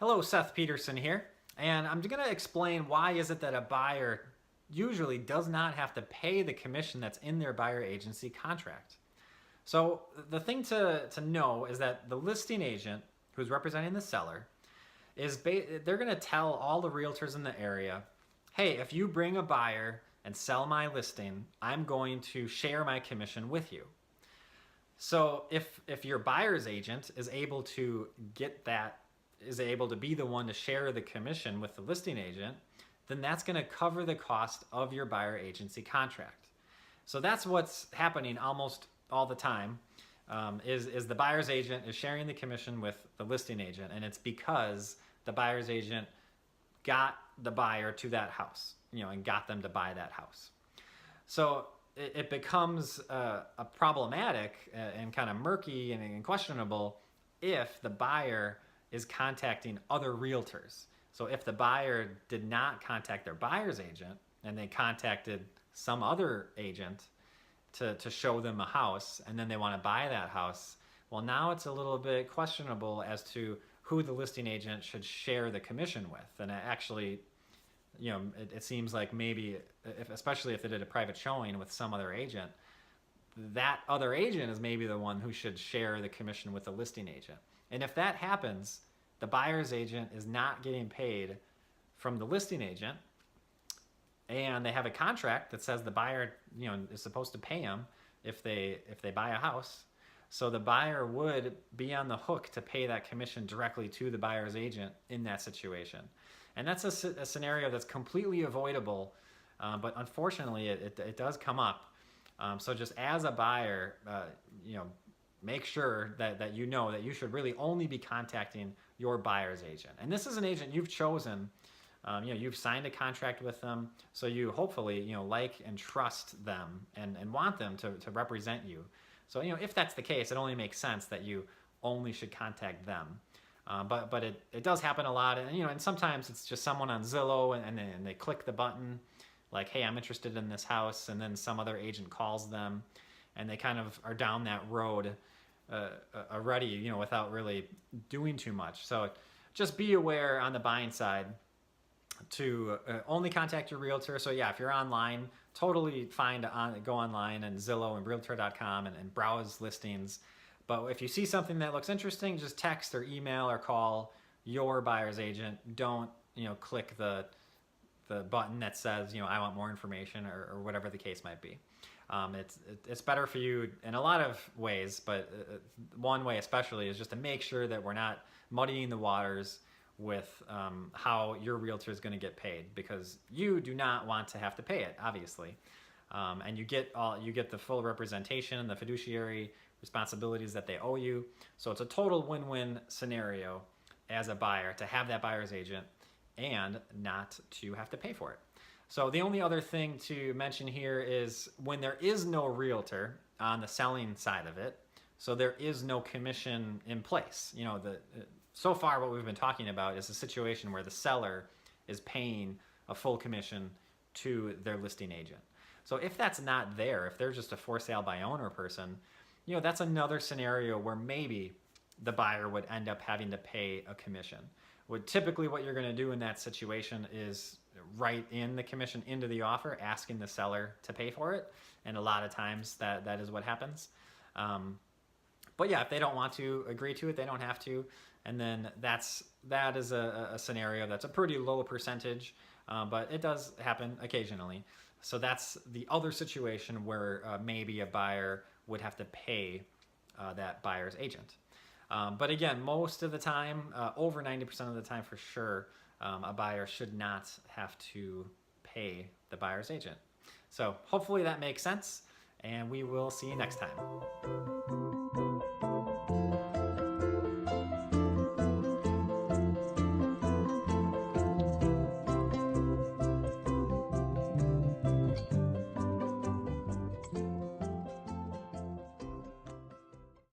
Hello, Seth Peterson here, and I'm going to explain why is it that a buyer usually does not have to pay the commission that's in their buyer agency contract. So the thing to know is that the listing agent who's representing the seller they're going to tell all the realtors in the area, hey, if you bring a buyer and sell my listing, I'm going to share my commission with you. So if your buyer's agent is able to be the one to share the commission with the listing agent, then that's going to cover the cost of your buyer agency contract. So that's what's happening almost all the time, is the buyer's agent is sharing the commission with the listing agent, and it's because the buyer's agent got the buyer to that house, and got them to buy that house. So it becomes a problematic and kind of murky and questionable if the buyer is contacting other realtors. So if the buyer did not contact their buyer's agent and they contacted some other agent to show them a house, and then they want to buy that house, well, now it's a little bit questionable as to who the listing agent should share the commission with. And it actually, it seems like maybe, especially if they did a private showing with some other agent, that other agent is maybe the one who should share the commission with the listing agent. And if that happens, the buyer's agent is not getting paid from the listing agent, and they have a contract that says the buyer, is supposed to pay them if they buy a house. So the buyer would be on the hook to pay that commission directly to the buyer's agent in that situation. And that's a scenario that's completely avoidable, but unfortunately it does come up. So just as a buyer, make sure that you know that you should really only be contacting your buyer's agent. And this is an agent you've chosen. You've signed a contract with them, so you hopefully like and trust them and want them to represent you. So if that's the case, it only makes sense that you only should contact them. But it does happen a lot, and sometimes it's just someone on Zillow and they click the button like, hey, I'm interested in this house, and then some other agent calls them, and they kind of are down that road already, without really doing too much. So just be aware on the buying side to only contact your realtor. So yeah, if you're online, totally fine to go online and Zillow and Realtor.com and browse listings. But if you see something that looks interesting, just text or email or call your buyer's agent. Don't click the button that says I want more information or whatever the case might be. It's better for you in a lot of ways, but one way especially is just to make sure that we're not muddying the waters with how your realtor is going to get paid, because you do not want to have to pay it, obviously, and you get the full representation and the fiduciary responsibilities that they owe you. So it's a total win-win scenario as a buyer to have that buyer's agent and not to have to pay for it. So the only other thing to mention here is when there is no realtor on the selling side of it, so there is no commission in place. So far what we've been talking about is a situation where the seller is paying a full commission to their listing agent. So if that's not there, if they're just a for sale by owner person, that's another scenario where maybe the buyer would end up having to pay a commission. Typically what you're going to do in that situation is write in the commission into the offer, asking the seller to pay for it. And a lot of times that is what happens. But yeah, if they don't want to agree to it, they don't have to. And then that is a scenario that's a pretty low percentage, but it does happen occasionally. So that's the other situation where maybe a buyer would have to pay that buyer's agent. But again, most of the time, over 90% of the time for sure, a buyer should not have to pay the buyer's agent. So hopefully that makes sense, and we will see you next time.